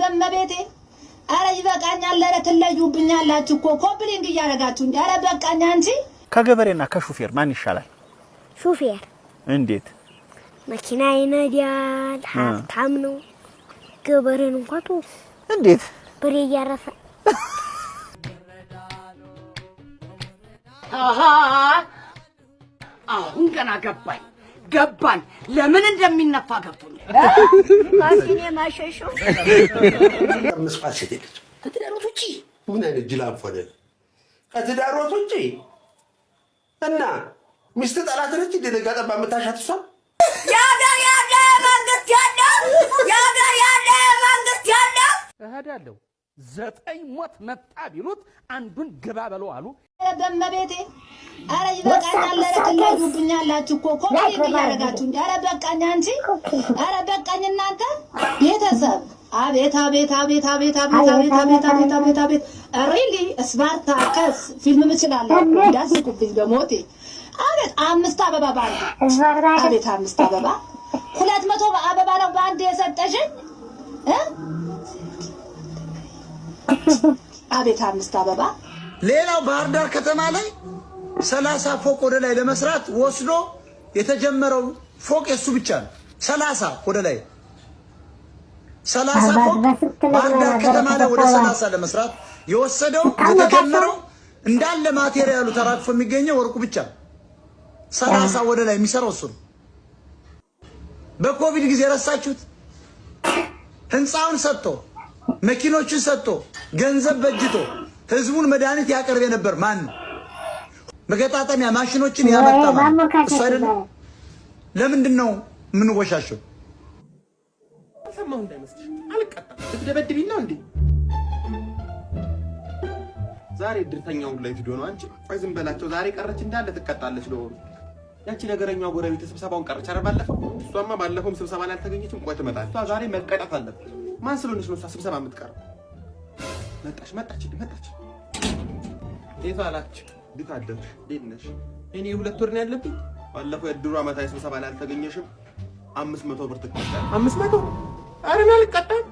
በመቤቴ አረ ይበቃኛል ለትለዩብኛላችሁ እኮ ኮምፕሊንግ እያደረጋችሁ እንዴ አረ በቃኛ እንጂ ከገበሬና ከሹፌር ማን ይሻላል ሹፌር እንዴት መኪና ይነዳል ሀብታም ነው ገበሬን እንኳን ተው እንዴት በሬ ያረፈ አሃ አሁን ገና ገባኝ ለምን እንደሚነፋ ገብቶኛል ማሲኔ ማሸሾ መስፋት ስትል ከትዳሮት ውጪ ምን አይነት ጅላም ሆነ ከትዳሮት ውጪ እና ሚስት ጠላት ነች እንደነጋጠባ መታሻት እሷ ያጋ መንግስት ያለው እሄዳለሁ 9 ሞት መጣ ቢሉት አንዱን ግባ በለው አሉ በመቤቴ አረ ይበቃኛል ለትለዩብኛላችሁ እኮ ኮምፕሊንግ እያደረጋችሁ እንዴ አረ በቃኛ እንጂ አረ በቃኝ እናንተ ቤተሰብ አቤት ሪሊ ስፓርታከስ ፊልም ምችላለሁ እንዳስቁብኝ በሞቴ አቤት 5 አበባ ባል አቤት 5 አበባ 200 አበባ ነው ባንድ የሰጠሽኝ አቤት 5 አበባ ሌላው ባህር ዳር ከተማ ላይ 30 ፎቅ ወደ ላይ ለመስራት ወስዶ የተጀመረው ፎቅ የሱ ብቻ ነው 30 ወደ ላይ 30 ፎቅ ባህር ዳር ከተማ ላይ ወደ 30 ለመስራት የወሰደው የተጀመረው እንዳለ ማቴሪያሉ ተራክፎ የሚገኘው ወርቁ ብቻ 30 ወደ ላይ የሚሰራው እሱ በኮቪድ ጊዜ ረሳችሁት ህንጻውን ሰጥቶ መኪኖችን ሰጥቶ ገንዘብ በጅቶ ህዝቡን መድኃኒት ያቀርብ የነበር ማን መገጣጠሚያ ማሽኖችን ያመጣ ማን እሱ አይደለም ለምንድን ነው ምን ወሻሽው ሰማው እንዳይመስልሽ አልቀጣም ትደበድቢና እንዴ ዛሬ ድርተኛው ላይ ቪዲዮ ነው አንቺ ቆይ ዝም በላቸው ዛሬ ቀረች እንዳለ ትቀጣለች ነው ያቺ ነገረኛው ጎረቤት ስብሰባውን ቀረች አረ ባለፈው እሷማ ባለፈው ስብሰባ ላይ አልተገኘችም ቆይ ትመጣለች እሷ ዛሬ መቀጣት አለበት ማን ስለሆነች ነው ስብሰባ የምትቀር መጣች ይፋላች ዲታደርሽ ዲነሽ እኔ 2 ወር ነው ያለብኝ ባለፈው የድሩ አመታዊ ስብሰባ ላይ አልተገኘሽም 500 ብር ትቀጣለሽ 500 አረና አልቀጣም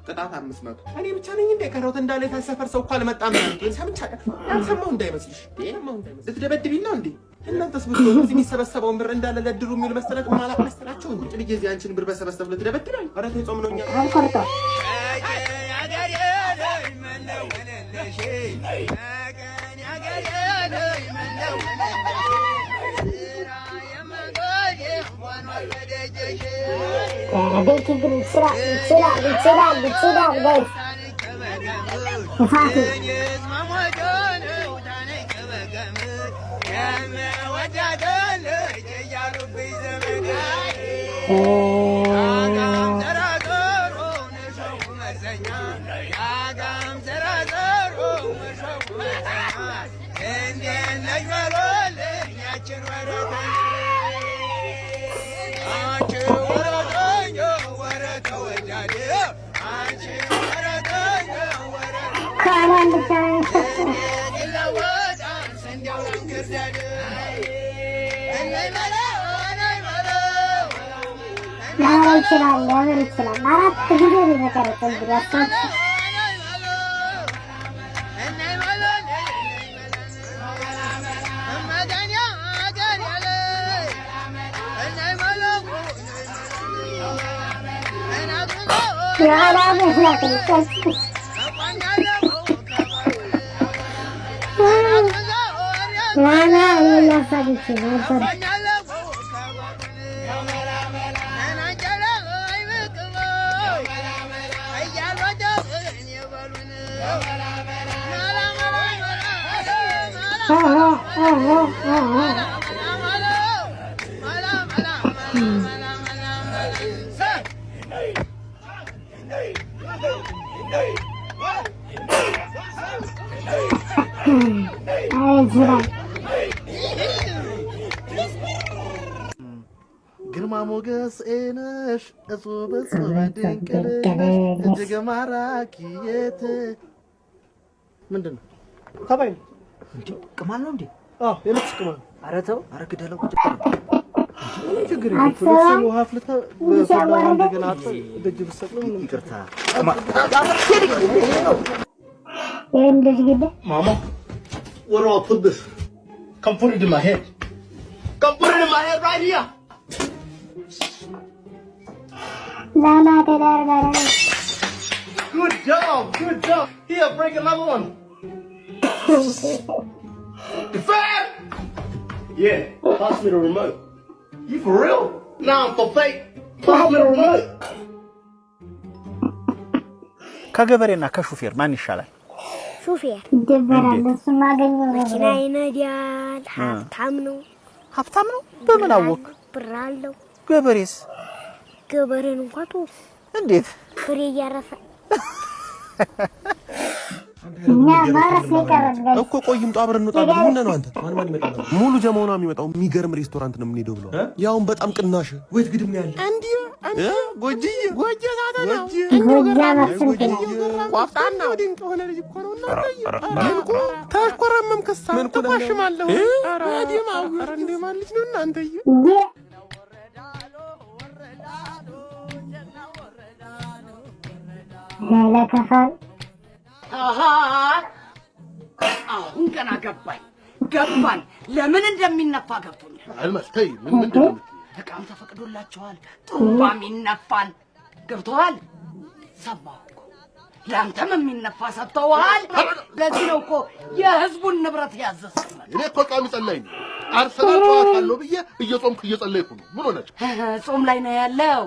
ቅጣት 500 እኔ ብቻ ነኝ እንደ ቀረውት እንዳለ ታሰፈር ሰው እንኳን አልመጣም ማለት ሰምቻ ያልሰማው እንዳይመስልሽ ልትደበድቢና እንዴ እናንተስ ብትሆኑ እዚህ የሚሰበሰበውን ብር እንዳለ ለድሩ የሚል መሰረት ማላቅ መሰላችሁ እንዴ ልጅ እዚህ አንቺን ብር በሰበሰብ ልትደበድባል አረ ተጾም ነውኛ ግርማ ሞገስ ነሽ እጹብ ድንቅ ነሽ እጅግ ማራኪ የት ምንድን ነው ተባይ እንዴ ቅማል ነው እንዴ የለች ቅማል ኧረ ተው ኧረ ግደለው ችግር የለም ተወሰኑ ሀፍልታ በሶዳ እንደገና ደጅ ብትሰቅለው ምንም ይቅርታ Mama, where do I put this? Come put it in my head. Come put it in my head right here. Good job, good job. Here, break another one. Fair. Yeah, pass me the remote. You for real? Nah, I'm for fake. Pass me the remote. ከገበሬና ከሹፌር ማን ይሻላል? ሹፌር ይደበራል። እሱ ማገኘው መኪና ይነዳል። ሀብታም ነው። ሀብታም ነው? በምን አወቅ? ብር አለው። ገበሬስ? ገበሬን እንኳን ተው። እንዴት? ፍሬ እያረፈ እኛ ማረፍ ይቀርልኝ እኮ ቆይም ጧብር እንወጣለን። ምን ነው አንተ ማን ይመጣል? ሙሉ ጀማው ነው የሚመጣው። የሚገርም ሬስቶራንት ነው የምንሄደው ብለው ያውን በጣም ቅናሽ ወይት ግድም ነው ያለ እንዴ ጎጂ ታታ ነው ቋፍጣና ድንቅ ሆነ ልጅ እኮ ነው እና እንቁ ታሽኮረመም ከሳ ተፋሽማለሁ ኧረ አዲማው ኧረ እንዴ ማለት ነው እናንተ ለከፋል አሁን ገና ገባኝ ለምን እንደሚነፋ ገብቶኛል። አልመስከይ ምንድነው እቃም ተፈቅዶላችኋል፣ ጥሩባም ይነፋል። ገብቶሃል? ሰማሁ እኮ ለአንተም የሚነፋ ሰጥተውሃል። ለዚህ ነው እኮ የህዝቡን ንብረት ያዘዝክ። እኔ እኮ ቃሚ ጸለይ ነው አርሰናል ተዋታለሁ ብዬ እየጾምኩ እየጸለይኩ ነው። ምን ሆነች? ጾም ላይ ነው ያለው።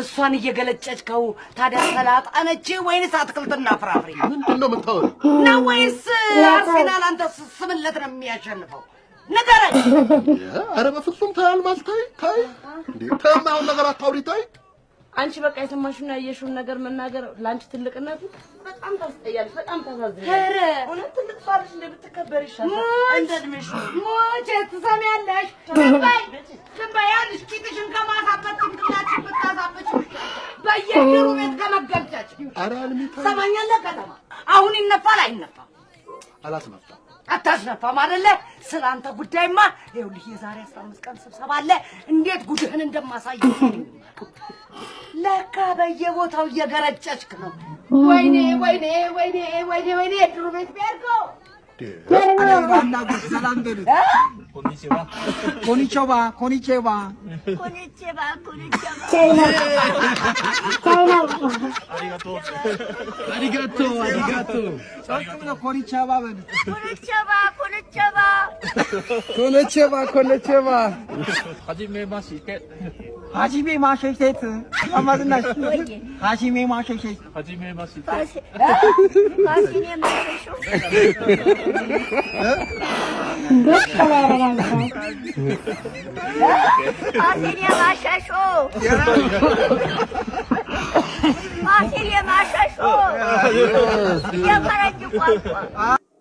እሷን እየገለጨችከው ታዲያ ሰላጣ ነች ወይንስ አትክልትና ፍራፍሬ? ምንድነው የምታወሪው? ነው ወይስ አርሰናል አንተ ስምለት ነው የሚያሸንፈው? ንገረኝ። ኧረ በፍጹም ታያልማስ ታይ እንዴ ተማውን ነገር አታውሪ ታይ። አንቺ በቃ የሰማሽውና ያየሽውን ነገር መናገር ላንቺ ትልቅነቱ በጣም ታስጠያለሽ፣ በጣም ታሳዝኛለሽ። ኧረ እውነት ትልቅ ሷልሽ እንደ ብትከበር ይሻላል። እንደድሜሽ ሞቼ ትሰሚያለሽ? ትንበይ ያልሽ ቂጥሽን ከማሳበት ጭንቅላችን ብታሳበች በየድሩ ቤት ከመገልጨች። ኧረ አልሚታ ሰማኛለህ? ከተማ አሁን ይነፋል አይነፋም? አላስነፋም። አታስነፋም አይደለ? ስላንተ ጉዳይማ ይኸውልህ የዛሬ 15 ቀን ስብሰባ አለ። እንዴት ጉድህን እንደማሳይ ለካ በየቦታው እየገረጨችክ ነው። ወይኔ ድሩ ቤት ቢያርገው ኮኒቾባ አሪጋቶ ኮኒቾባ 하지메 마셔쉐트 아마드나시 하지메 마셔쉐 하시네 마셔쇼 하시네 마셔쇼 የፈረንጅ ቋንቋ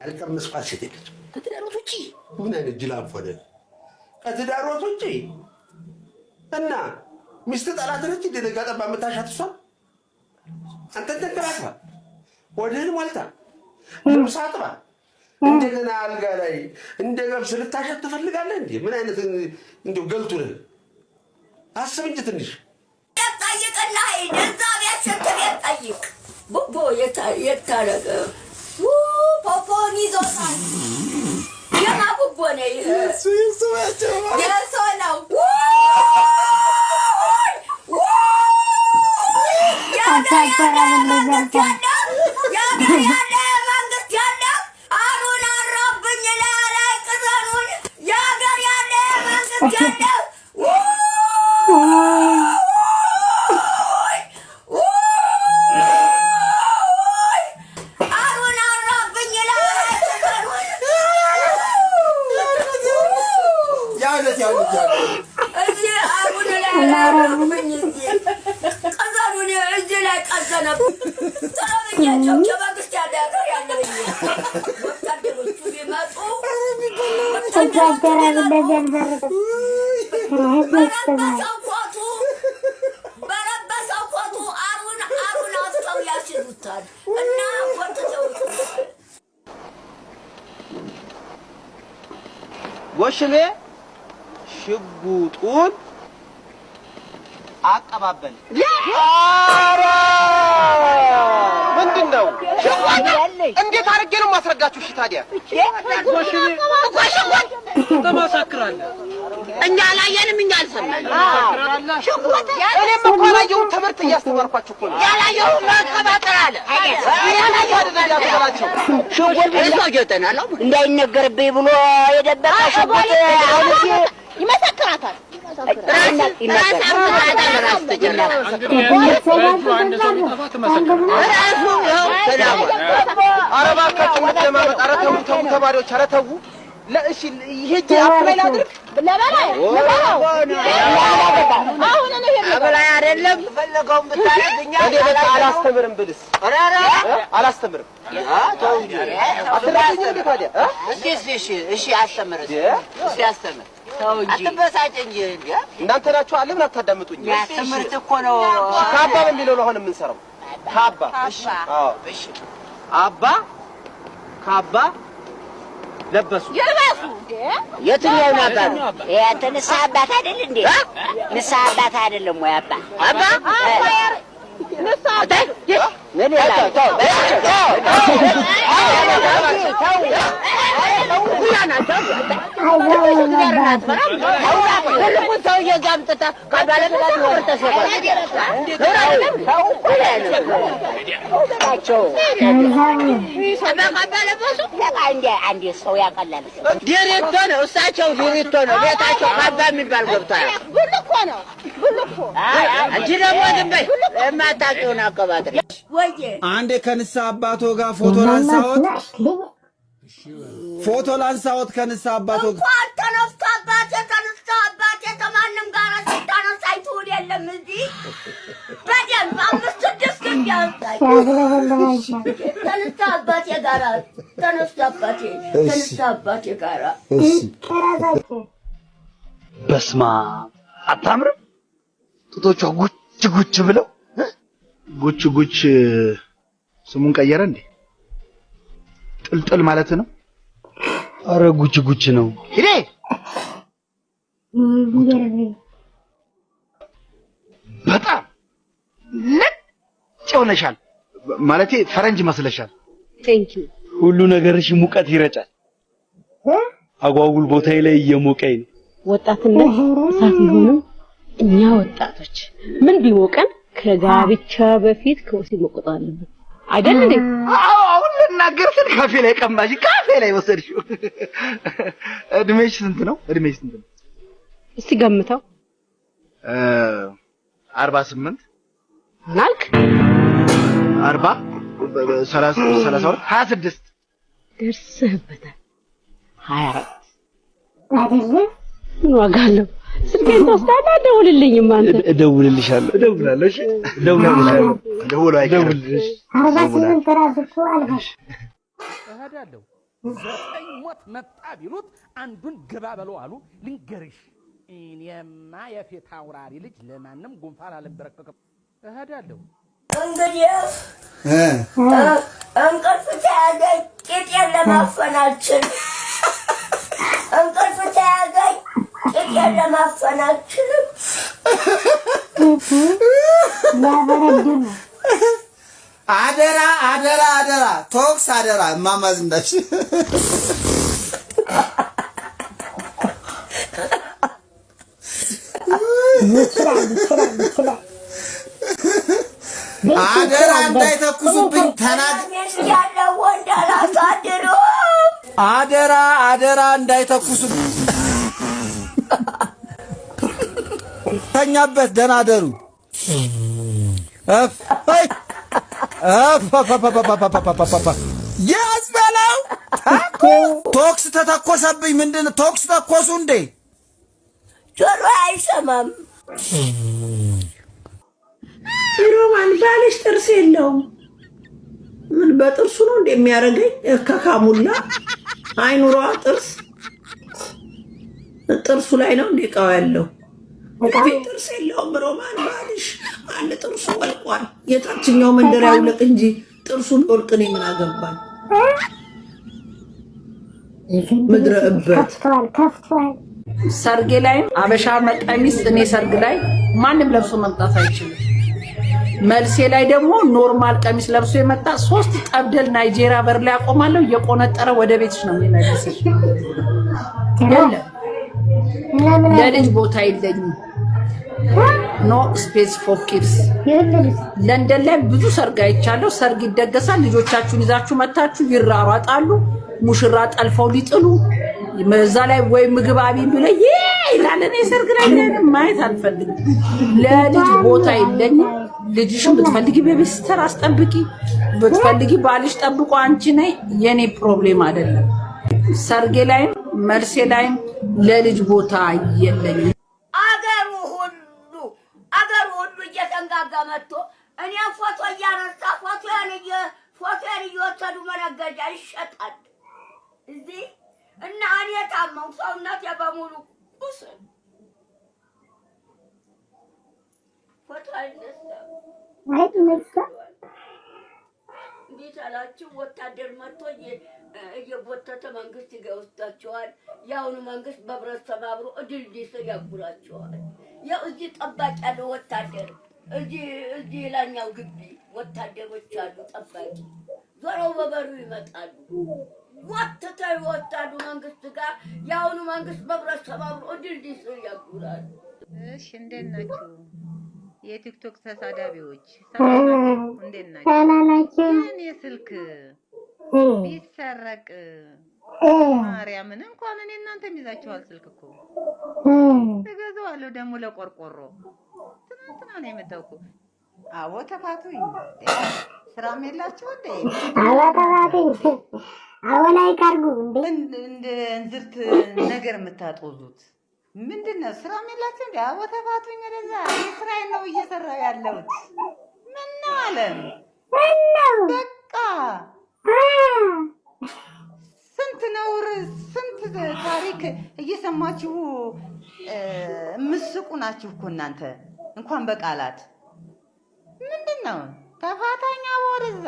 አልቀመስኳት ሴት ልጅ ከትዳሮት ውጪ ምን አይነት ጅላም ሆነ? ከትዳሮት ውጪ እና ሚስት ጠላት ነች እንደ ለጋጠባ መታሻት እሷ አንተ ተከራክራ ወደህን ሞልታ ልብስ አጥባ እንደገና አልጋ ላይ እንደ ገብስ ልታሻት ትፈልጋለህ እንዴ? ምን አይነት እንደው ገልቱ ነህ? አስብ እንጂ ትንሽ ጠይቅልህ እዛ ቤት ስንት ቤት ጠይቅ ቡቦ የታረገ ፖፖን ይዞታል። የማ ቡቦ ነው ይሄ? የእሱ ነው። وشمي ሽጉጡን አቀባበል። ምንድነው? እንዴት አድርጌ ነው ማስረዳችሁ? እሺ ታዲያ ተመሰክራለህ። እኛ አላየንም፣ እኛ አልሰማንም። እኔም እኮ አላየሁም። ትምህርት እያስተማርኳችሁ እኮ ነው። ያላየሁ ማቀባጠር አለ። ያላየሁ አደረጃችሁ ሽጉጥ ይዘው ጀተናለው እንዳይነገርብኝ ብሎ የደበቀ ሽጉጥ አሁን ይመሰክራታል። ተማሪዎች ኧረ ተው። ለእሺ ይሄ አፕላይ ላድርግ አሁን እኔ አፕላይ አይደለም ፈለገውን ብታረግኛ አላስተምርም ብልስ አላስተምርም። ተው እንጂ አትላስተምር ታዲያ እሺ አስተምር እሺ አስተምር ተው እንጂ አትበሳጭ እንጂ እናንተ ናችሁ አለ ምን አታዳምጡኝ? ትምህርት እኮ ነው። ካባ በሚለው ነው አሁን የምንሰራው። ካባ እሺ አዎ እሺ አባ ካባ ለበሱ የለበሱ የትኛው ነበር? ያንተ ንስሐ አባት አይደል እንዴ? ንስሐ አባት አይደለም ወይ አባ? አባ ንስሐ አባት ምን ይላል? ሰው ያቀላል። ዲሪቶ ነው እሳቸው ዲሪቶ ነው ቤታቸው ካባ የሚባል ገብቷል። ብልኮ ነው ብልኮ። አንቺ ደግሞ ዝም በይ የማታውቂውን አቀባጥሪ። አንዴ ከንስሐ አባቶ ጋር ፎቶ ላንሳዎት፣ ፎቶ ላንሳዎት ከንስሐ አባቶ ጋር እንኳን ተነስቶ አባቴ ከማንም ጋር ስታነሳ አይተውል የለም እዚህ በደንብ 5-6 ቢያንሳይ ተነስቶ አባቴ ጋር በስማ አታምርም? ጡቶቿ ጉች ብለው ጉች ስሙን ቀየረ እንዴ? ጥልጥል ማለት ነው። አረ ጉች ነው። ሂዴ በጣም ነጭ ሆነሻል። ማለቴ ፈረንጅ መስለሻል። ቴንክ ዩ። ሁሉ ነገርሽ ሙቀት ይረጫል። አጓጉል ቦታዬ ላይ እየሞቀኝ ነው። ወጣትነት እሳት ቢሆንም እኛ ወጣቶች ምን ቢሞቀን ከጋብቻ በፊት ከወሲብ መቆጠብ አለብን አይደል እንዴ? አዎ አሁን ልናገር ስል ካፌ ላይ ቀማሽ፣ ካፌ ላይ ወሰድሽው። እድሜሽ ስንት ነው? እስቲ ገምተው። 48 ናልክ 40 32 26 ደርሰህበታል። 24 አይደለ? ምን ዋጋ አለው? ስልኬን ተወስዳለህ? ደውልልኝማ አንተ። እደውልልሻለሁ። እሺ እደውልልሻለሁ። ደውልልሽ 48 ራስኩ አልጋሽ እሄዳለሁ። 9 ሞት መጣ ቢሉት አንዱን ግባ በለው አሉ። ልንገርሽ እኔማ የፊት አውራሪ ልጅ ለማንም ጉንፋን አልበረከከም። እሄዳለሁ። እንግዲህ እንቅልፍ ተያዘኝ ቂጤን ለማፈናችን እንቅልፍ ተያዘኝ ቂጤን ለማፈናችን አደራ ቶክስ አደራ እማማ ዝናሽ አደራ እንዳይተኩሱብኝ ያለው ወንድ አላሳድረው። አደራ እንዳይተኩሱብኝ። ተኛበት ደህና አደሩ። ያስበላው ቶክስ ተተኮሰብኝ። ምንድን ቶክስ ተኮሱ እንዴ? ጆሮ አይሰማም። ሮማን ባልሽ ጥርስ የለውም። ምን በጥርሱ ነው እንደሚያረገኝ? ከካሙላ አይኑሯ ጥርሱ ላይ ነው እንደቃው ያለው። ጥርስ የለውም ሮማን ባልሽ። አንድ ጥርሱ ወልቋል። የታችኛው መንደር ያውለቅ እንጂ ጥርሱን ወልቅ ነው። ምን አገባኝ? ምድረ እበት ከፍቷል። ሰርጌ ላይ አበሻ ቀሚስ እኔ ሰርግ ላይ ማንም ለብሶ መምጣት አይችልም። መልሴ ላይ ደግሞ ኖርማል ቀሚስ ለብሶ የመጣ 3 ጠብደል ናይጄሪያ በር ላይ አቆማለሁ። እየቆነጠረ ወደ ቤትሽ ነው የሚመልስሽ። ለልጅ ቦታ የለኝም። ኖ ስፔስ ፎር ኪድስ። ለንደን ላይ ብዙ ሰርግ አይቻለሁ። ሰርግ ይደገሳል። ልጆቻችሁን ይዛችሁ መታችሁ ይራራጣሉ። ሙሽራ ጠልፈው ሊጥሉ መዛ ላይ ወይ ምግብ አቢን ብለ ይላል። እኔ ሰርግ ላይ ማየት አልፈልግም። ለልጅ ቦታ የለኝም። ልጅሽን ብትፈልጊ ቤቢሲተር አስጠብቂ፣ ብትፈልጊ ባልሽ ጠብቆ አንቺ ነይ። የኔ ፕሮብሌም አይደለም። ሰርጌ ላይም መልሴ ላይም ለልጅ ቦታ የለኝም። አገሩ ሁሉ እየተንጋጋ መጥቶ እኔ ፎቶ እያነሳ ፎቶን እየወሰዱ መነገጃ ይሸጣል እዚህ እና እኔ ታመው ሰውነቴ በሙሉ ቁስል ፎቶ አይነሳ እንዴት አላችሁ? ወታደር መጥቶ እየጎተተ መንግስት ይገውታቸዋል። ያውኑ መንግስት በብረት ተባብሮ ድልድይ ስር ያጉራቸዋል። ያው እዚህ ጠባቂ ያለው ወታደር እዚህ ላኛው ግቢ ወታደሮች አሉ ጠባቂ፣ ዞረው በበሩ ይመጣሉ። ወጥተው ይወጣሉ መንግስት ጋር። ያውኑ መንግስት በብረት ተባብሮ ድልድይ ስር ያጉራል። እሺ እንዴት ናችሁ የቲክቶክ ተሳዳቢዎች? እንዴት ናችሁ? እኔ ስልክ ቢሰረቅ ማርያምን እንኳን እኔ እናንተም ይዛችኋል ስልክ እኮ እገዛዋለሁ ደግሞ ለቆርቆሮ። ትናንትና ነው የመጣው እኮ። አዎ ተፋቱኝ። ስራም የላችሁ እንዴ? አዎ ተፋቱኝ። አዎ ላይ ካርጉ እንደ እንዝርት ነገር የምታጦዙት ምንድነው? ስራም የላችሁ እንዴ? አዎ ተፋቱኝ። ወደዛ ስራዬን ነው እየሰራው ያለሁት። ምን ነው አለም? በቃ ስንት ነውር ስንት ታሪክ እየሰማችሁ ምስቁ ናችሁ እኮ እናንተ እንኳን በቃላት። ምንድነው ተፋታኛ ወደዛ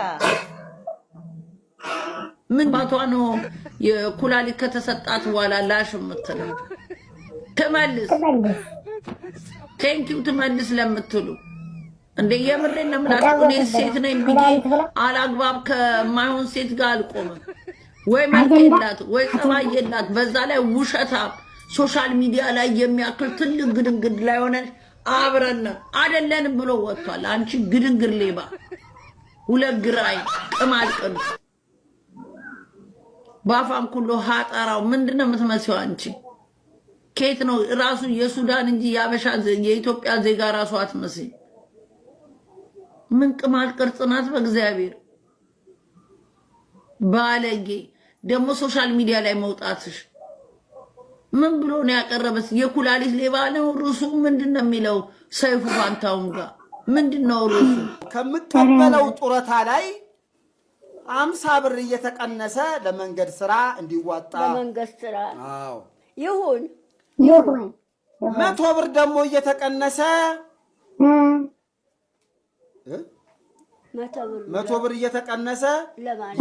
ምን ባቷ ነው የኩላሊት ከተሰጣት በኋላ ላሽ የምትለው? ትመልስ ቴንኪው ትመልስ ለምትሉ እንደ የምሬን ነው የምላችሁ። እኔ ሴት ነኝ ብዬ አላግባብ ከማይሆን ሴት ጋር አልቆምም። ወይ መልክ የላት ወይ ጸባይ የላት፣ በዛ ላይ ውሸታም ሶሻል ሚዲያ ላይ የሚያክል ትልቅ ግድንግድ ላይ ሆነን አብረን አይደለንም ብሎ ወጥቷል። አንቺ ግድንግድ ሌባ፣ ሁለት ግራይ ቅማል ቅን ባፋም ኩሎ ሀጠራው ምንድነው የምትመስለው አንቺ? ኬት ነው ራሱ የሱዳን እንጂ ያበሻ የኢትዮጵያ ዜጋ ራሱ አትመስይ። ምን ቅማል ቅርጽ ናት በእግዚአብሔር። ባለጌ ደግሞ ሶሻል ሚዲያ ላይ መውጣትሽ ምን ብሎ ነው ያቀረበስ? የኩላሊት ሌባ ነው ርሱ። ምንድነው የሚለው ሰይፉ ፋንታውን ጋር ምንድነው ርሱ? ከምቀበለው ጡረታ ላይ 50 ብር እየተቀነሰ ለመንገድ ስራ እንዲዋጣ ለመንገድ ስራ አዎ ይሁን 100 ብር ደግሞ እየተቀነሰ 100 ብር እየተቀነሰ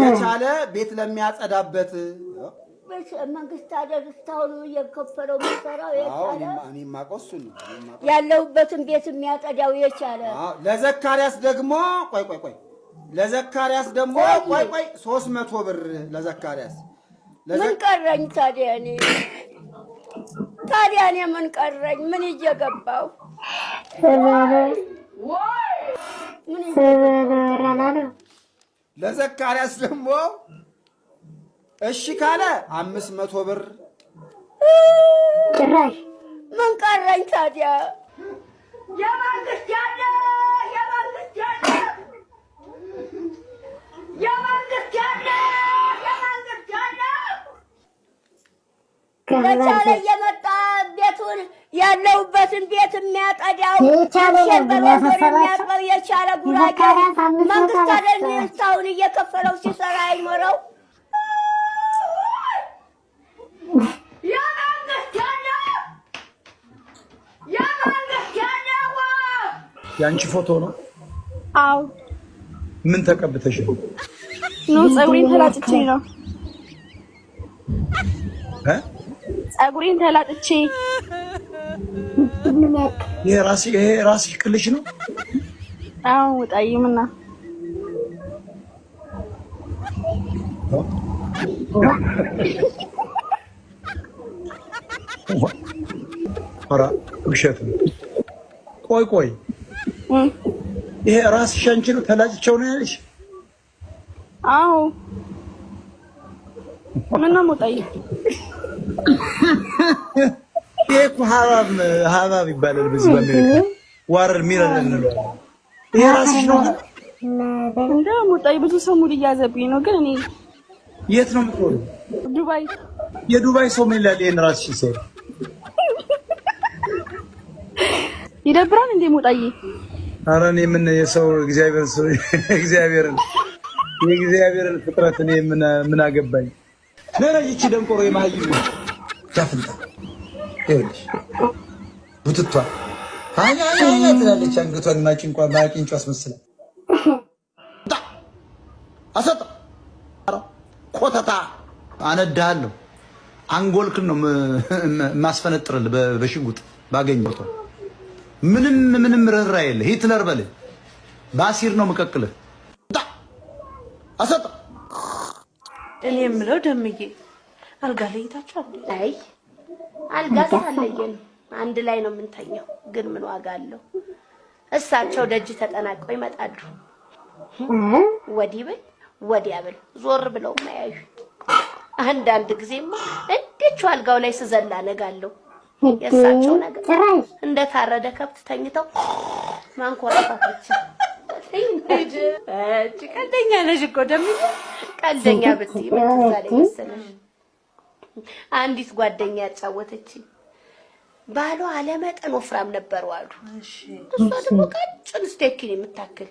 የቻለ ቤት ለሚያጸዳበት መንግስት አይደል እስካሁን እየከፈለው የሚሰራው የቻለ እኔ ማቆሱ ነው ያለውበትን ቤት የሚያጸዳው የቻለ ለዘካሪያስ ደግሞ ቆይ ለዘካሪያስ ደግሞ ቆይ 300 ብር ለዘካሪያስ ምን ቀረኝ ታዲያ? እኔ ምን ቀረኝ? ምን እየገባው ለዘካሪያስ ደግሞ እሺ ካለ 500 ብር ጭራሽ ምን ቀረኝ ታዲያ? የመንግስት ያለ ለቻለ የመጣ ቤቱን ያለውበትን ቤት የሚያጠዳው የሚያጥበው የቻለ ጉራጌ መንግስት አይደል እስካሁን እየከፈለው ሲሰራ አይኖረው? ያንቺ ፎቶ ነው? አዎ። ምን ተቀብተሽ ነው? ነው ፀጉሬን ተላጭቼ ነው። ፀጉሬን ተላጥቼ ይሄ ራስሽ ቅልሽ ነው? አዎ ወጣይምና ኧረ ውሸት ነው። ቆይ ይሄ ራስሽ አንቺ ነው ተላጭቸው ነው ያለሽ? አዎ ምን ነው ወጣይ? ይሄ እኮ ሀባብ ይባላል በዚህ በአሜሪካ ዋረር ሚረር እንለዋለን። ይሄ ራስሽ ነው እንደው ወጣይ ብዙ ሰው ሙድ እያዘብኝ ነው። ግን እኔ የት ነው የምትኖሪው? ዱባይ። የዱባይ ሰው ምን ይላል? ይሄን ራስሽ ሰው ይደብራል እንዴ ሞጣዬ? ኧረ እኔ ምን የሰው እግዚአብሔርን ፍጥረት እኔ ምን አገባኝ? ለረጅቺ ደንቆሮ የማህይም ዳፍንታ ይኸውልሽ ቡትቷ አኛ ትላለች። አንገቷን ማቂንቋ አስመስላ አሰጣ ኮተታ አነዳለሁ። አንጎልክን ነው ማስፈነጥርል በሽጉጥ ባገኘው ምንም ርህራ የለ። ሂትለር በለኝ ባሲር ነው መቀቅለ አሰጣ። እኔ የምለው ደምዬ አልጋ ላይ ታቻለ? አይ አልጋ ሳለየን አንድ ላይ ነው የምንተኛው። ግን ምን ዋጋ አለው? እሳቸው ደጅ ተጠናቀው ይመጣሉ። ወዲህ በል ወዲያ በል ዞር ብለው ማያዩ። አንዳንድ ጊዜማ እንዴት አልጋው ላይ ስዘላ ነጋለሁ። የእሳቸው ነገር እንደ ታረደ ከብት ተኝተው ማንኮራፋት ብቻ። ቀልደኛ ነሽ እኮ ደምዬ። ቀልደኛ ብትይ ምን ትዛለኝ መሰለሽ? አንዲት ጓደኛ ያጫወተችኝ ባሏ አለመጠን ወፍራም ነበሩ አሉ። እሷ ደግሞ ቀጭን ስቴኪን የምታክል።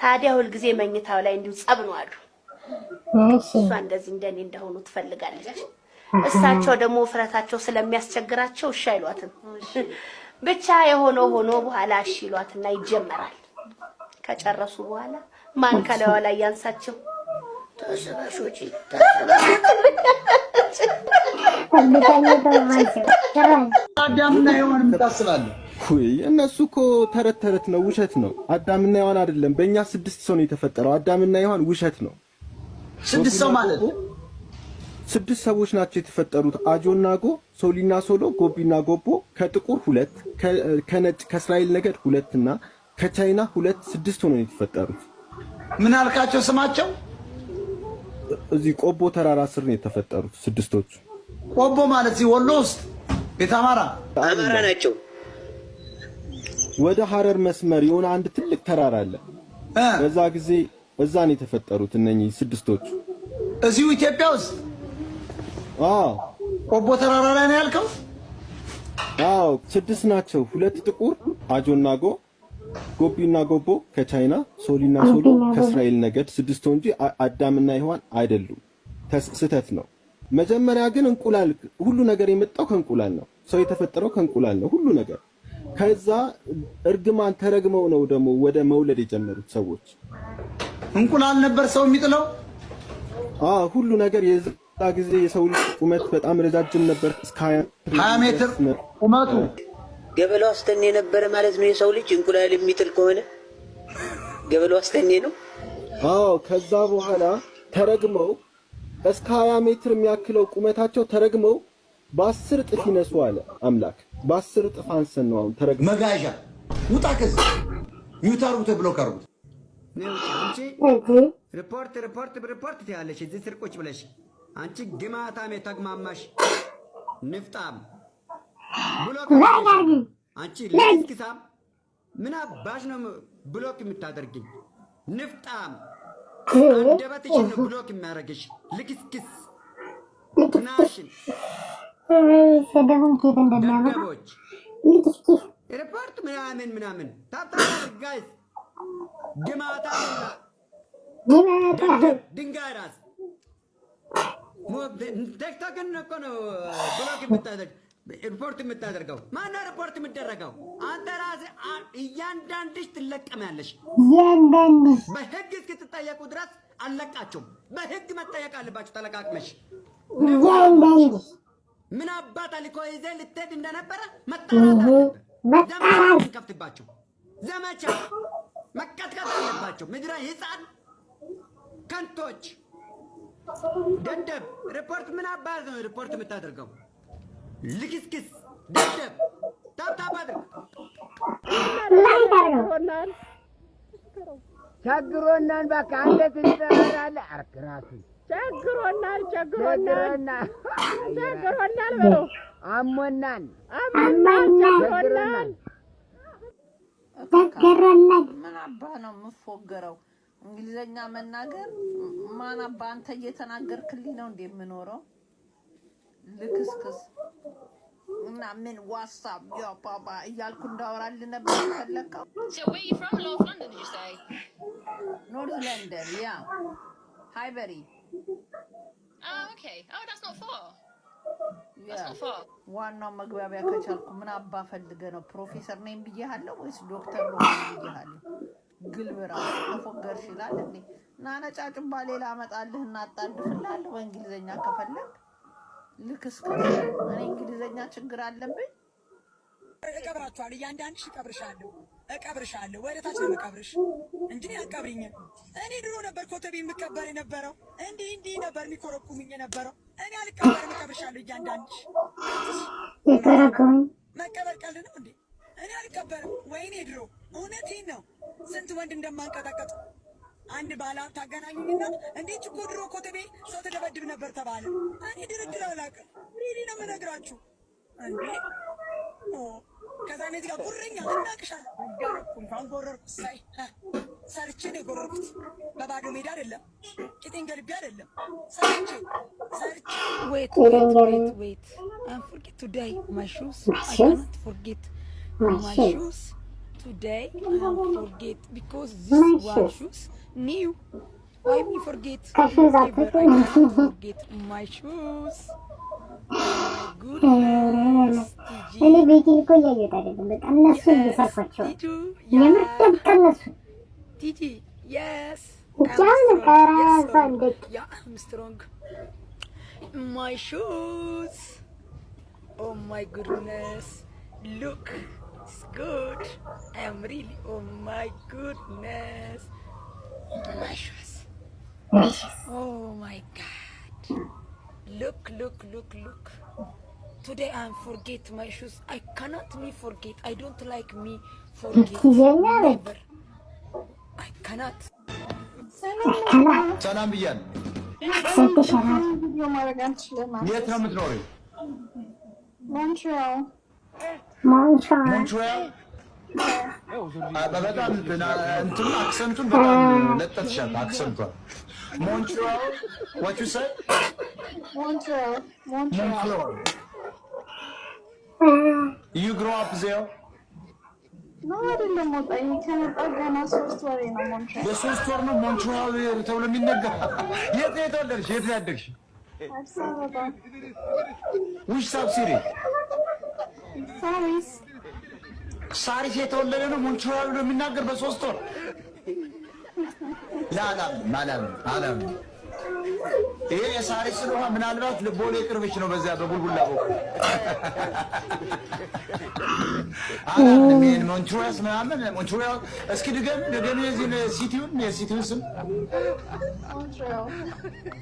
ታዲያ ሁልጊዜ መኝታው ላይ እንዲሁ ጸብ ነው አሉ። እሷ እንደዚህ እንደኔ እንደሆኑ ትፈልጋለች። እሳቸው ደግሞ ውፍረታቸው ስለሚያስቸግራቸው እሺ አይሏትም። ብቻ የሆነው ሆኖ በኋላ እሺ ይሏትና ይጀመራል። ከጨረሱ በኋላ ማን ከላዩ ላይ ያንሳቸው? ተሰባሾች አዳምና ሔዋን የምታስባለህ? እነሱ እኮ ተረት ነው፣ ውሸት ነው። አዳምና ሔዋን አይደለም። በእኛ 6 ሰው ነው የተፈጠረው። አዳምና ሔዋን ውሸት ነው። 6 ሰው ማለት 6 ሰዎች ናቸው የተፈጠሩት። አጆና ጎ፣ ሶሊና ሶሎ፣ ጎቢና ጎቦ፣ ከጥቁር 2፣ ከነጭ ከእስራኤል ነገድ 2 እና ከቻይና 2 6 ሆነው የተፈጠሩት። ምን አልካቸው ስማቸው? እዚህ ቆቦ ተራራ ስር ነው የተፈጠሩት 6ቶቹ። ቆቦ ማለት እዚህ ወሎ ውስጥ ቤተ አማራ ናቸው። ወደ ሐረር መስመር የሆነ አንድ ትልቅ ተራራ አለ። በዛ ጊዜ እዛ ነው የተፈጠሩት እነኚህ 6ቶቹ። እዚሁ ኢትዮጵያ ውስጥ? አዎ። ቆቦ ተራራ ላይ ነው ያልከው? አዎ 6 ናቸው። 2 ጥቁር አጆና ጎ፣ ጎቢና ጎቦ ከቻይና፣ ሶሊና ሶሎ ከእስራኤል ነገድ 6 እንጂ አዳምና ሔዋን አይደሉም። ስህተት ነው። መጀመሪያ ግን እንቁላል፣ ሁሉ ነገር የመጣው ከእንቁላል ነው። ሰው የተፈጠረው ከእንቁላል ነው ሁሉ ነገር። ከዛ እርግማን ተረግመው ነው ደግሞ ወደ መውለድ የጀመሩት ሰዎች። እንቁላል ነበር ሰው የሚጥለው? ሁሉ ነገር የዛ ጊዜ የሰው ልጅ ቁመት በጣም ረጃጅም ነበር። እስከ 20 ሜትር ቁመቱ። ገበለው አስተኔ ነበረ ማለት ነው። የሰው ልጅ እንቁላል የሚጥል ከሆነ ገበለው አስተኔ ነው። ከዛ በኋላ ተረግመው እስከ 20 ሜትር የሚያክለው ቁመታቸው ተረግመው በ10 እጥፍ ይነሱ አለ አምላክ። በ10 እጥፍ አንሰን ነው አሁን ተረግመው። መጋዣ ውጣ ከዚህ ዩታሩ ተብሎ ቀርቡ። ሪፖርት ትያለሽ እዚህ ስር ቁጭ ብለሽ አንቺ ግማታም የተግማማሽ ንፍጣም ብሎክ አንቺ ልክስክሳም ምን አባሽ ነው ብሎክ የምታደርግኝ? ንፍጣም አንደበትሽን ነው ብሎክ የሚያደርግሽ። ልክስክስ ናሽን ደደቦች ሪፖርት ምናምን ጋይስ ግማታምና ድንጋይ ራስ ቲክቶክን እኮ ነው ብሎክ የምታደርግ ሪፖርት የምታደርገው። ማነው ሪፖርት የምትደረገው? አንተ ራስህ እያንዳንድሽ ትለቀሚያለሽ። በህግ እስክትጠየቁ ድረስ አልለቃቸውም። በህግ መጠየቅ አለባችሁ ተለቃቅመሽ። ምን አባት አልኮ ይዘህ ልትሄድ እንደነበረ መጣራት አለበት። ዘመቻ እንከፍትባቸው። ዘመቻ መቀጥቀጥ አለባቸው። ምድረ ህፃን ከንቶች ደደብ ሪፖርት ምን አባት ነው ሪፖርት የምታደርገው? ልክስክስ ደደብ ታብታብ አድርግ። ቸግሮናል በቃ አንተ ትሰራለህ። አርክራቱ ቸግሮናል ብሎ አሞናል ቸግሮናል። ምን አባ ነው የምፎገረው? እንግሊዘኛ መናገር ማን አባ አንተ እየተናገርክልኝ ነው እንዴ የምኖረው? ልክስክስ እና ምን ዋትስአፕ ዮ ፓፓ እያልኩ እንዳወራልህ ነበር የፈለከው? So where are you from? North London, did you say? North London, yeah. Highbury. Oh, okay. Oh, that's not far. That's not far. ዋናው መግባቢያ ከቻልኩ ምን አባ ፈልገህ ነው? ፕሮፌሰር ነኝ ብዬሃለሁ ወይስ ዶክተር ነው ብዬሃለሁ? ግልብራ ተፎገርሽ ይላል እንዴ? ናነጫጭባ ሌላ አመጣልህ እና አጣድፍልሃለሁ በእንግሊዘኛ ከፈለግ። ልክስክስ እኔ እንግሊዘኛ ችግር አለብኝ? እቀብራችኋለሁ። እያንዳንድሽ እቀብርሻለሁ። ወደ ታች ነው የምቀብርሽ እንጂ አትቀብሪኝም። እኔ ድሮ ነበር ኮተቤ የምቀበር የነበረው። እንዲህ ነበር የሚኮረኩሙኝ የነበረው። እኔ አልቀበርም፣ እቀብርሻለሁ። እያንዳንድሽ መቀበር ቀልድ ነው እንዴ? እኔ አልቀበርም። ወይኔ ድሮ እውነቴን ነው ስንት ወንድ እንደማንቀጠቀጥ አንድ ባለሀብት አገናኙኝና እንዴት እኮ ድሮ ኮተቤ ሰው ተደበድብ ነበር ተባለ። እኔ ድርድር አላውቅም። ሪሊ ነው የምነግራችሁ እንዴ። ከዛ እነዚህ ጋር ጉረኛ እናቅሻለሁ። አጋረኩ እንኳን ጎረርኩ። ሰርቼ ነው የጎረርኩት። በባዶ ሜዳ አይደለም፣ ቂጤን ገልቤ አይደለም። ሰርቼ Wait. I forget today my shoes. I cannot forget my shoes today. I forget because this one shoes new. Why me forget? I cannot forget my shoes. እኔ ቤቴ እኮ እያየሁት አይደለም። በቃ እነሱ እየሰርኳቸው የምር ደቀነሱ ቲጂ yes ጃን ከራሷ እንዴት I'm strong. My shoes, oh my goodness, look, it's good. I am really, oh my goodness, my shoes, oh my god, look. Today I forget my shoes. I cannot me forget. I don't like me forget. Never. I cannot. ሰላም ብያለሁ። የት ነው የምትኖሪው? ሞንትሪያል። በጣም እንትን አክሰንቱን በጣም ለጠጥሻል። አክሰንቷ ሞንትሪያል what you say? ሞንትሪያል. You grow up there? ነው አይደለም። ወጣኝ ከመጣሁ ገና 3 ወሬ ነው። ሞንትሪያል በ3 ወር ነው ሞንትሪያል ተብሎ የሚነገር። የት ነው የተወለድሽ? የት ነው ያደግሽ? አዲስ አበባ። which subsidy? ሳሪስ። ሳሪስ የተወለደ ነው ሞንትሪያል ነው የሚናገር በ3 ወር? አላም ይሄ የሳሪስ ነው። ምናልባት ልቦሌ ቅርብሽ ነው በዚያ በቡልቡላ በኩል ምን ሞንትሪያል ምናምን ሞንትሪያል። እስኪ ድገም የሲቲውን ስም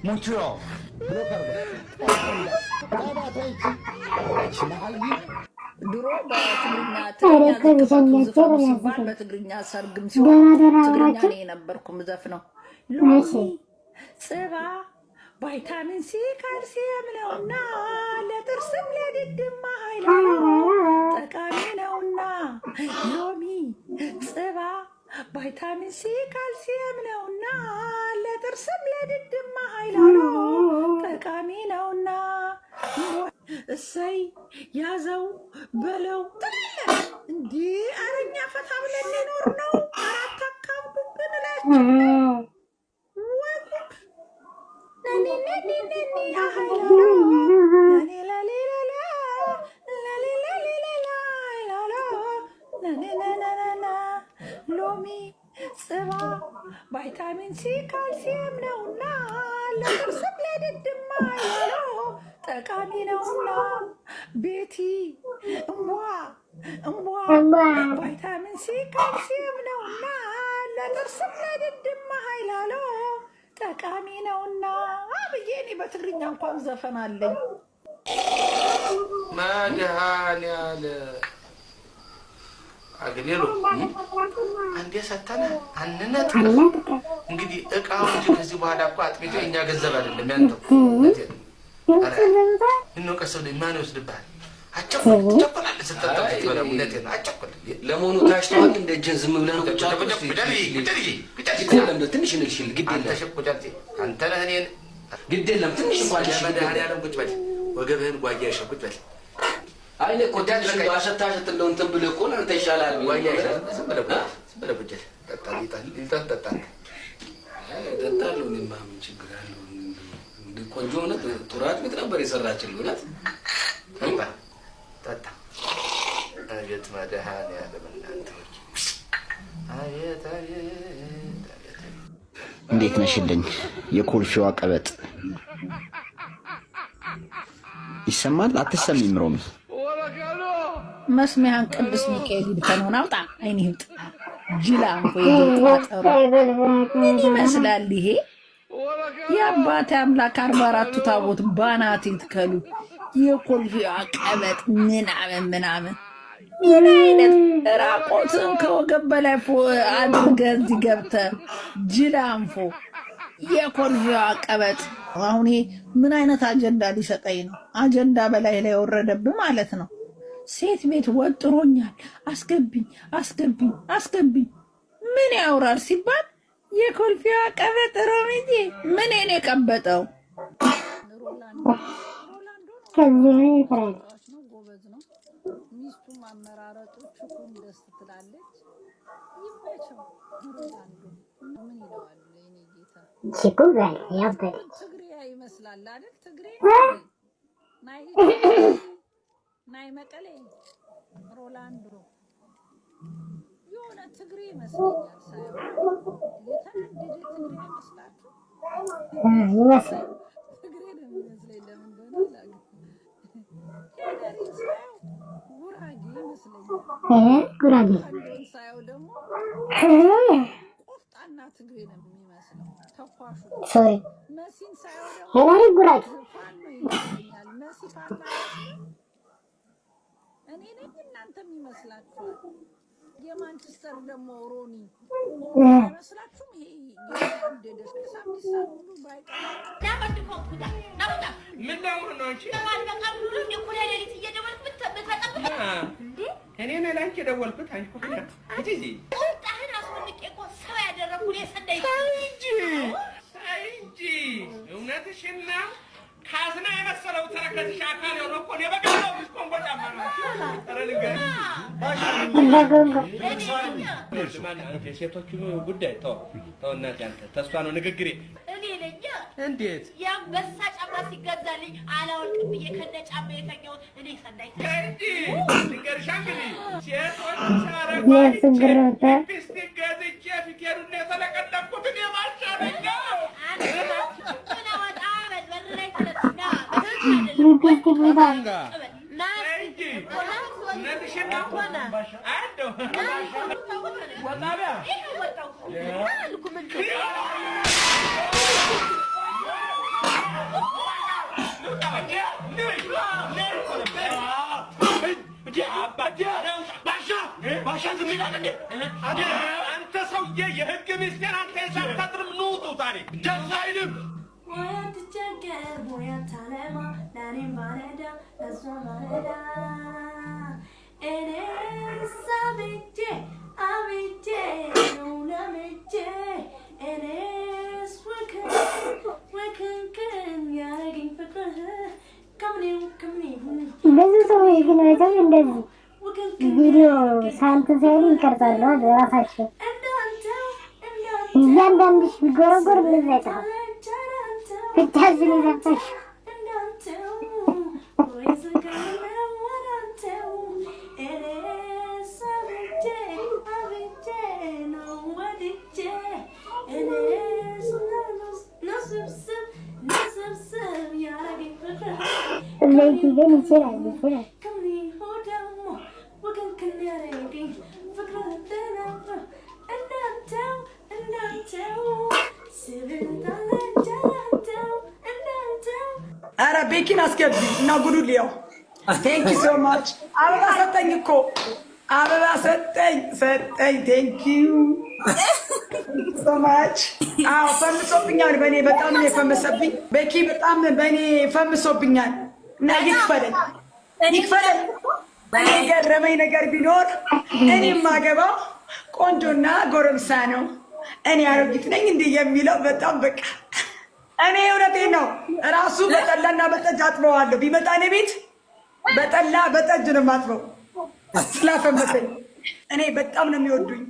ሞንትሪያል ድሮ በትግርኛ ሲባል በትግርኛ ሰርግም ሲሆን ትግርኛ ነው የነበርኩ ምዘፍነው። ሎሚ ጽባ ቫይታሚን ሲ ካልሲየም ነውና ለጥርስም ለድድም ኃይል ጠቃሚ ነውና ሎሚ ጽባ ቫይታሚን ሲ ካልሲየም ነውና ለጥርስም ለድድም ኃይል ጠቃሚ ነውና እሰይ ያዘው በለው ትላለህ እንዴ። አረኛ ፈታ ብለን ሊኖር ነው። አራት አካብዱብን እላቸው ሎሚ ጽባ ቫይታሚን ቪታሚን ሲ ካልሲየም ነውና ለጥርስም ለድድማ ያለው ጠቃሚ ነውና ቤቲ እምቧ ቪታሚን ሲ ካልሲየም ነውና ለጥርስም ለድድማ ኃይላለው ጠቃሚ ነውና ብዬ እኔ በትግርኛ እንኳን ዘፈን አለኝ። መድኃኒዓለም አግኔሎ አንዴ ሰተነ አንነት እንግዲህ እቃው እንጂ ከዚህ በኋላ እኮ አጥሚቶ የኛ ገንዘብ አይደለም ያንተው። ምነው ቀስ ብለህ ማን ይወስድብሃል? አጨቆላለህ ስትጠጣው ስትበላው እውነቴን ነው አጨቆል። ለመሆኑ ታሽተዋል እንደ እጅን ዝም ብለህ ነው ቁጭ አልኩ? ትንሽ ንግሽል ግድ የለም አንተ ሸቁጫልቴ አንተ ነህ እኔን ግድ የለም ትንሽ እንኳን መድኃኒዓለም ቁጭ በል ወገብህን ጓያ ሸቁጭ በል። አይ እኮ ታሽ አሸታሸት እንደው እንትን ብለህ እኮ አንተ ይሻላል ጓያ ዝም ብለህ ቁጭ ጠጣ ጠጣ ጠጣለሁ። እኔማ ምን ችግር አለው? እንደ ቆንጆ ሆነ ጡራት ቤት ነበር የሰራችልኝ እውነት ጠጣ። አቤት መድኃኒዓለም እናንተ አቤት አቤት እንዴት ነሽልኝ የኮልፌዋ ቀበጥ ይሰማል አትሰሚም? ሮሚ መስሚያን ቅዱስ ሚካኤል ይድፈነውን አውጣ አይኔ ይውጣ ጅላም ወይ ይጣጣሩ ምን ይመስላል ይሄ? የአባቴ አምላክ 44ቱ ታቦት ባናት ይትከሉ የኮልፌዋ ቀበጥ ምናምን ምን አይነት ራቆትን ከወገብ በላይ አድርገህ እዚህ ገብተህ ጅላንፎ የኮልፌዋ ቀበጥ። አሁን ይሄ ምን አይነት አጀንዳ ሊሰጠኝ ነው? አጀንዳ በላይ ላይ ወረደብህ ማለት ነው። ሴት ቤት ወጥሮኛል አስገቢኝ ምን ያውራል ሲባል የኮልፌዋ ቀበጥ ሮሚዬ ምን እኔ ቀበጠው ከዚህ ይፈራል ሚስቱ ማመራረጡ ቹኩም ደስ ትላለች። ይመቸው ሮላንዶ ምን ይለዋል? ለኔ ጌታ ሲኩባል ያበደ ትግሬ ይመስላል አይደል? ትግሬ ናይ መቀሌ ሮላንዶ የሆነ ትግሬ ይመስለኛል ሳይሆን የተናደደ ትግሬ ይመስላችሁ? ይመስላል ትግሬ ነው የሚመስለኝ። ለምን እንደሆነ ጉራጌ ሳየው ደግሞ ቆፍጣና ትግሬ ነው የሚመስለው። ተኳሹ ሶሪ መሲን ሳየው ደግሞ ሄላሪ ጉራጌ ይመስለኛል። መሲ ፋና እኔ ነኝ እናንተም ይመስላችኋል። የማንቸስተር ደግሞ ሮኒ ይመስላችሁ? ይሄ የደደስ ሳምንት ሁሉ ባይቀር ምን ደሞ ነው እንጂ እኔ ነኝ ላንቺ የደወልኩት አንቺ እኮ እንጂ ሰው ያደረኩ ሰደይ እንጂ እውነትሽን ነው። ካዝና የመሰለው ተረከዝሽ አካል የሆነ እኮ እኔ በቀላሉ ኮንጎ ጫማ ናቸው። ኧረ ንገሪኝ የሴቶቹን ጉዳይ ተው እናቴ አንተ ተስፋ ነው ንግግሬ። እኔ ነኝ እንዴት የአንበሳ ጫማ ሲገዛልኝ አላወልቅም ብዬ ከነ ጫማ የተኛሁት እኔ ሰናይ እንጂ ንገርሻ እንግዲህ ሴቶች ሊፕስቲክ ገዝቼ ፊቴሩን የተለቀለኩት እኔ ማሻለኛ አንተ ሰውዬ የህግ ሚስቴር አንተ የሳታጥርም ንውጡ ታሪክ ደስ አይልም። ትቸገር ሙያ ታለማ ለኔም ባለዳ ለሷ ባለዳ እኔ ሳብቼ አብቼ ነው ለምቼ እኔስ ወክንክን ያረግኝ ፍቅርህ ከምኔው ብዙ ሰዎች ግን በጣም እንደዚህ ቪዲዮ ሳንት ሳይሉ ይቀርጻሉ ራሳቸው። እያንዳንድሽ ቢጎረጎር ምን አይጣም ብቻ ዝም ይዘፈሽ እኔ ቤኪ ግን ይችላል ይችላል። ኧረ ቤኪን አስገቢ እና ጉዱ ሊያው ቴንክ ዩ ሶ ማች። አበባ ሰጠኝ እኮ አበባ ሰጠኝ። ቴንክ ዩ ሶ ማች። አዎ ፈምሶብኛል፣ በእኔ በጣም ነው የፈመሰብኝ። ቤኪ በጣም በእኔ ፈምሶብኛል እና ይክፈለኝ። እኔ የገረመኝ ነገር ቢኖር እኔ የማገባው ቆንጆና ጎረምሳ ነው። እኔ አሮጊት ነኝ እንዲህ የሚለው በጣም በቃ እኔ እውነቴን ነው። ራሱ በጠላና በጠጅ አጥበዋለሁ። ቢመጣ እኔ ቤት በጠላ በጠጅ ነው የማጥበው ስላፈመሰኝ። እኔ በጣም ነው የሚወዱኝ።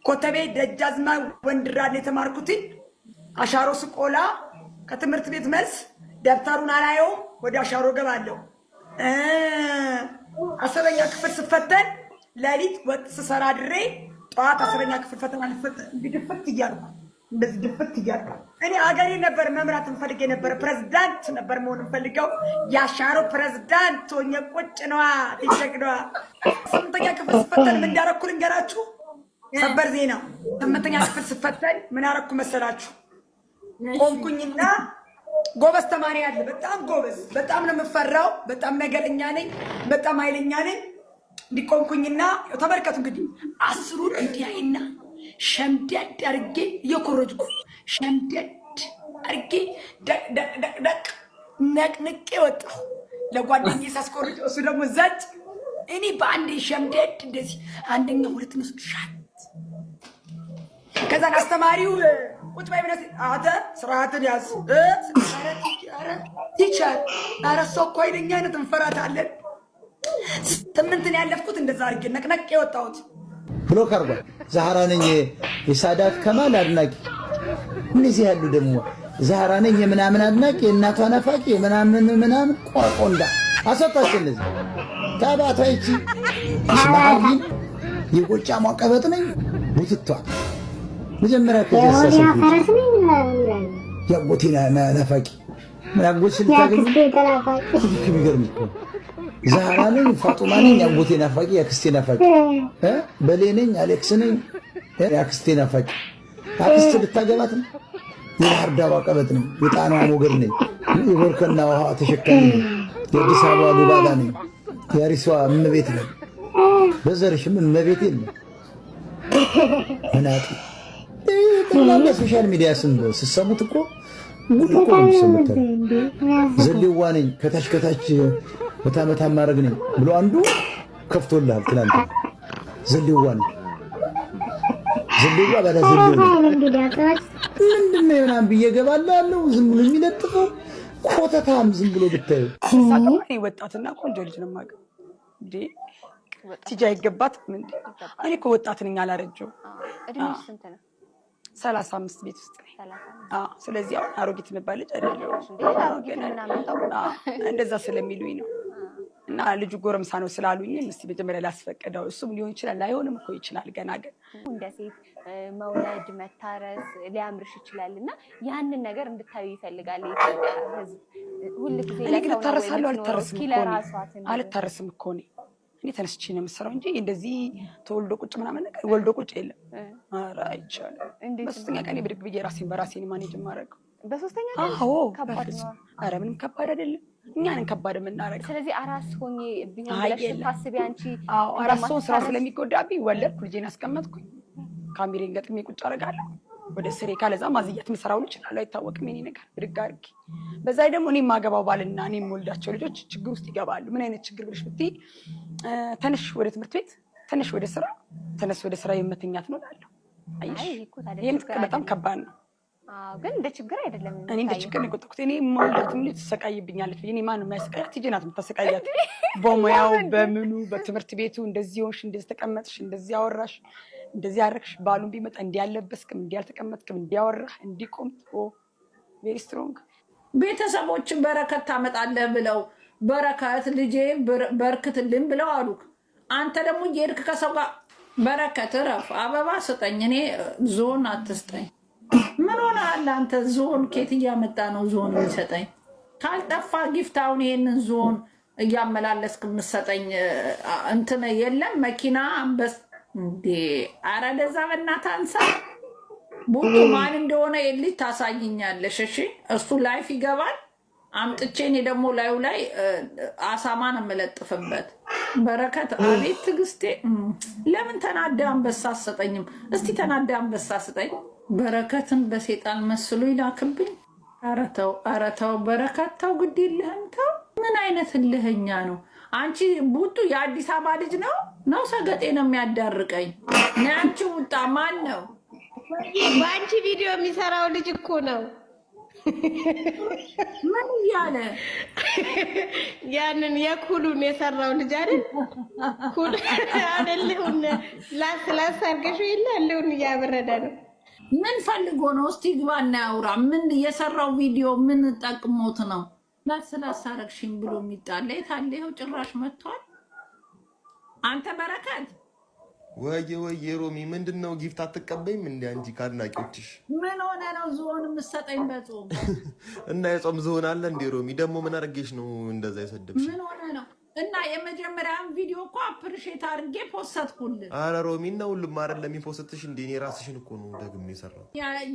ኮተቤ ደጃዝማች ወንድራን የተማርኩትኝ አሻሮ ስቆላ ከትምህርት ቤት መልስ ደብተሩን አላየው ወደ አሻሮ ገባለሁ። 10ኛ ክፍል ስፈተን ሌሊት ወጥ ስሰራ ድሬ ጠዋት 10ኛ ክፍል ፈተና ልፈተን ድፍት እያልኩ እንደዚህ ድፍት እያልኩ እኔ አገሬ ነበር መምራት እንፈልግ የነበረ ፕሬዝዳንት ነበር መሆን እንፈልገው። ያሻሮ ፕሬዝዳንት ሆኜ ቁጭ ነዋ ትጀግነዋ። 8ኛ ክፍል ስፈተን ምን እንዳረኩ ልንገራችሁ። ሰበር ዜና 8ኛ ክፍል ስፈተን ምን አረኩ መሰላችሁ? ቆምኩኝና ጎበዝ ተማሪ አለ፣ በጣም ጎበዝ፣ በጣም ነው የምፈራው፣ በጣም ነገረኛ ነኝ፣ በጣም ኃይለኛ ነኝ። እንዲቆምኩኝና ተመልከቱ እንግዲህ 10ሩን እንዲያይና ሸምደድ አርጌ እየኮረጅኩ ሸምደድ አርጌ ደቅ ነቅንቄ ወጣሁ። ለጓደኛዬ ሳስኮርጅ እሱ ደግሞ ዘጭ። እኔ በአንድ ሸምደድ እንደዚህ አንደኛ ሁለት ነው ሻት። ከዛ አስተማሪው ቁጭ ባይ ብለህ አንተ ስርዓትን ያዝ ቲቸር ኧረ እሷ እኮ ኃይለኛ አይነት እንፈራታለን። 8ን ያለፍኩት እንደዛ አድርጌ ነቅነቅ የወጣሁት ብሎክ አርጓል። ዛህራ ነኝ የሳዳት ከማል አድናቂ። እነዚህ ያሉ ደግሞ ዛህራ ነኝ የምናምን አድናቂ፣ የእናቷ ናፋቂ ምናምን ቆርቆንዳ አሰጣች። እነዚህ ታባታይቺ ስማሃሊ የጎጫ ሟቀበጥ ነኝ ቡትቷ መጀመሪያ ከጀሰሰ ያጎቴ ናፋቂ ምን አጎት ልታገኝ ቢገርም እኮ ዛህራ ነኝ ፋጡማ ነኝ ያጎቴ ናፋቂ ያክስቴ ናፋቂ በሌ ነኝ አሌክስ ነኝ ያክስቴ ናፋቂ። አክስት ልታገባት ነው። የባህር ዳር ቀበጥ ነኝ፣ የጣናዋ ሞገድ ነኝ፣ የቦርከና ውሃ ተሸካሚ ነኝ፣ የአዲስ አበባ ዱባዳ ነኝ፣ የአሪሷ እመቤት ነኝ። በዘርሽ ምን እመቤት የለም ምናጢ ጠቅላላ ሶሻል ሚዲያ ስም ስሰሙት እኮ ጉድ እኮ ነው የሚሰሙት። ዘሌዋ ነኝ ከታች በታመታ ማድረግ ነኝ ብሎ አንዱ ከፍቶልሃል። ትናንት ዘሌዋ ነኝ ዘሌዋ ባዳ ዘሌዋ ምንድን ነው ምናምን ብዬ እገባለሁ። ዝም ብሎ የሚለጥፈው ኮተታም ዝም ብሎ ብታዩ ወጣትና ቆንጆ ልጅ ነው የማውቀው እንዴ ቲጂ አይገባትም እንዴ? እኔ እኮ ወጣት ነኝ አላረጀው። እድሜሽ ስንት ነው? 35 ቤት ውስጥ ነኝ። ስለዚህ አሁን አሮጊት የምባል ልጅ አይደለሁም። እንደዛ ስለሚሉኝ ነው። እና ልጁ ጎረምሳ ነው ስላሉኝም እስቲ መጀመሪያ ላስፈቀደው። እሱም ሊሆን ይችላል ላይሆንም እኮ ይችላል። ገና ግን እንደ ሴት መውለድ መታረስ ሊያምርሽ ይችላል እና ያንን ነገር እንድታዩ ይፈልጋል የኢትዮጵያ ሕዝብ ሁሉ ጊዜ ለሰው ታረሳለሁ አልታረስም እኮ እኔ ተነስቼ ነው የምሰራው እንጂ እንደዚህ ተወልዶ ቁጭ ምናምን ነገር ወልዶ ቁጭ የለም። ኧረ አይቻልም። በሶስተኛ ቀን ብድግ ብዬ ራሴን በራሴ ማኔጅ የማደርገው በሶስተኛ ቀን። አዎ ከባድ ነው። ኧረ ምንም ከባድ አይደለም። እኛንን ከባድ የምናደርገው። ስለዚህ አራስ ሆኜ ቢሆን ብለሽ ታስቢ አንቺ? አዎ አራስ ሆኜ ስራ ስለሚጎዳብኝ ወለድኩ፣ ልጄን አስቀመጥኩኝ፣ ካሜሬን ገጥሜ ቁጭ አደርጋለሁ። ወደ ስሬ ካለዛ ማዝያት ምሰራው ይችላል አይታወቅም። የኔ ነገር ብድግ አድርጌ በዛ ደግሞ እኔ ማገባው ባልና እኔ የምወልዳቸው ልጆች ችግር ውስጥ ይገባሉ። ምን አይነት ችግር ብለሽ ብትይ ተነሽ ወደ ትምህርት ቤት፣ ተነሽ ወደ ስራ፣ ተነስ ወደ ስራ የምትኛት ነው እላለሁ። ይሄም በጣም ከባድ ነው። ግን እንደ ችግር አይደለም። እኔ እንደ ችግር ነው የቆጠርኩት። እኔ የምወልዳትም ልጅ ትሰቃይብኛለች። እኔ ማንም የማያሰቃያት ቲጂ ናት የምታሰቃያት። በሙያው በምኑ በትምህርት ቤቱ እንደዚህ ሆንሽ፣ እንደዚህ ተቀመጥሽ፣ እንደዚህ አወራሽ፣ እንደዚህ አደረግሽ፣ ባሉን ቢመጣ እንዲያለበስክም እንዲያልተቀመጥክም እንዲያወራህ እንዲቆም ቬሪ ስትሮንግ ቤተሰቦችን በረከት ታመጣለህ ብለው በረከት ልጄ በርክትልን ብለው አሉክ። አንተ ደግሞ እየሄድክ ከሰው ጋር በረከት እረፍ፣ አበባ ስጠኝ፣ እኔ ዞን አትስጠኝ። ምን ሆነሃል አንተ? ዞን ኬት እያመጣ ነው ዞን የሚሰጠኝ? ካልጠፋ ጊፍታውን ይሄንን ዞን እያመላለስክ የምትሰጠኝ እንትን የለም መኪና አንበስ እንዴ? ኧረ ደዛ በእናትህ አንሳ። ቡጡ ማን እንደሆነ የልጅ ታሳይኛለሽ። እሺ እሱ ላይፍ ይገባል። አምጥቼ እኔ ደግሞ ላዩ ላይ አሳማን የምለጥፍበት። በረከት አቤት ትዕግስቴ። ለምን ተናዳ አንበሳ አትሰጠኝም? እስቲ ተናዳ አንበሳ ስጠኝ። በረከትን በሴጣን መስሎ ይላክብኝ። ኧረ ተው በረከት ተው፣ ግድ የለህም ተው። ምን አይነት እልህኛ ነው አንቺ? ቡጡ የአዲስ አበባ ልጅ ነው ሰገጤ ነው የሚያዳርቀኝ። አንቺ ውጣ ማን ነው? በአንቺ ቪዲዮ የሚሰራው ልጅ እኮ ነው። ምን እያለ ያንን የኩሉን የሰራው ልጅ አይደል? ኩል አይደለሁን? ላስ አድርገሽው የለ ያለውን እያበረደ ነው። ምን ፈልጎ ነው? እስቲ ግባና ያውራ። ምን የሰራው ቪዲዮ ምን ጠቅሞት ነው? ላስ አረግሽኝ ብሎ የሚጣላ የታለ? ይኸው ጭራሽ መጥቷል። አንተ በረከት ወየ ሮሚ ምንድነው? ጊፍት አትቀበይም እንዴ አንቺ ከአድናቂዎችሽ? ምን ሆነ ነው ዝሆን የምትሰጠኝ በጾም? እና የጾም ዝሆን አለ እንዴ ሮሚ? ደግሞ ምን አድርጌሽ ነው እንደዛ የሰደብሽ? ምን ሆነ ነው? እና የመጀመሪያውን ቪዲዮ እኮ አፕሪሼት አድርጌ ፖስትኩልህ። አረ ሮሚ እና ሁሉም አይደለም የሚፖስትሽ እንዴ? እኔ ራስሽን እኮ ነው ደግሜ የሰራው።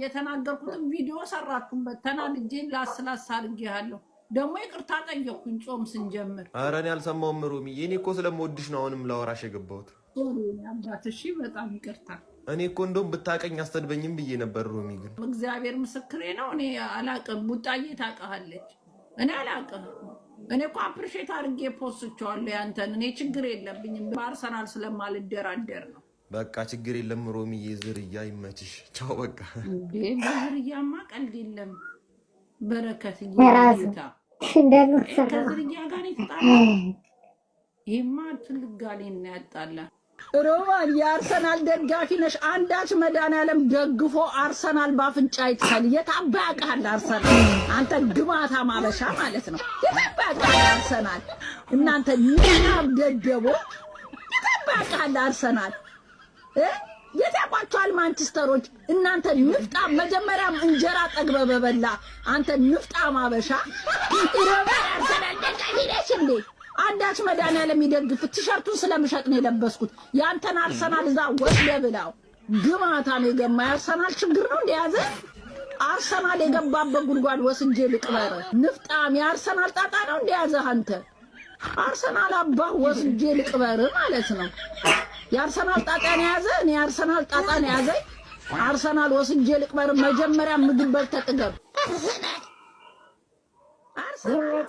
የተናገርኩትን ቪዲዮ ሰራችሁበት። ተናድጄ ላስ አድርጌሃለሁ። ደግሞ ይቅርታ ጠየቅኩኝ ጾም ስንጀምር። አረ እኔ አልሰማሁም ሮሚ። እኔ እኮ ስለምወድሽ ነው አሁንም ላወራሽ የገባሁት። አባትሽ በጣም ይቅርታ። እኔ እኮ እንደውም ብታቀኝ አስተድበኝም ብዬ ነበር ሮሚ። ግን እግዚአብሔር ምስክሬ ነው። እኔ አላቅም። ቡጣዬ ታውቃለች። እኔ አላቅም። እኔ እኮ አፕሪሼት አድርጌ ፖስቸዋለሁ ያንተን። እኔ ችግር የለብኝም። በአርሰናል ስለማልደራደር ነው። በቃ ችግር የለም ሮሚዬ። ዝርያ ይመችሽ። ቻው በቃ። እንዴ በዝርያማ ቀልድ የለም። በረከት ይታ ከዝርያ ጋር የተጣላ ይህማ ትልቅ ጋሌን ያጣላ። ሮማን የአርሰናል ደጋፊ ነሽ? አንዳች መድኃኒዓለም ደግፎ አርሰናል በአፍንጫ ይትከል። የታባ ያውቃል አርሰናል? አንተ ግማታ ማበሻ ማለት ነው። የታባ ያውቃል አርሰናል? እናንተ ንናብ ደደቦ የታባ ያውቃል አርሰናል? የታቋቸዋል ማንቸስተሮች? እናንተ ንፍጣ መጀመሪያም እንጀራ ጠግበ በበላ አንተ ንፍጣ ማበሻ። ሮማን አርሰናል ደጋፊ ነሽ እንዴ? አንዳች መድኃኒዓለም ይደግፍ። ቲሸርቱን ስለምሸጥ ነው የለበስኩት። ያንተን አርሰናል እዛ ወስደ ብላው። ግማታም የገማ የአርሰናል ችግር ነው እንደያዘ። አርሰናል የገባበት ጉድጓድ ወስጄ ልቅበር። ንፍጣም የአርሰናል ጣጣ ነው እንደያዘ። አንተ አርሰናል አባህ ወስጄ ልቅበር ማለት ነው። የአርሰናል ጣጣ ነው የያዘ። እኔ የአርሰናል ጣጣ ነው የያዘ። አርሰናል ወስጄ ልቅበር። መጀመሪያ ምግብ በልተህ ጥገብ። አርሰናል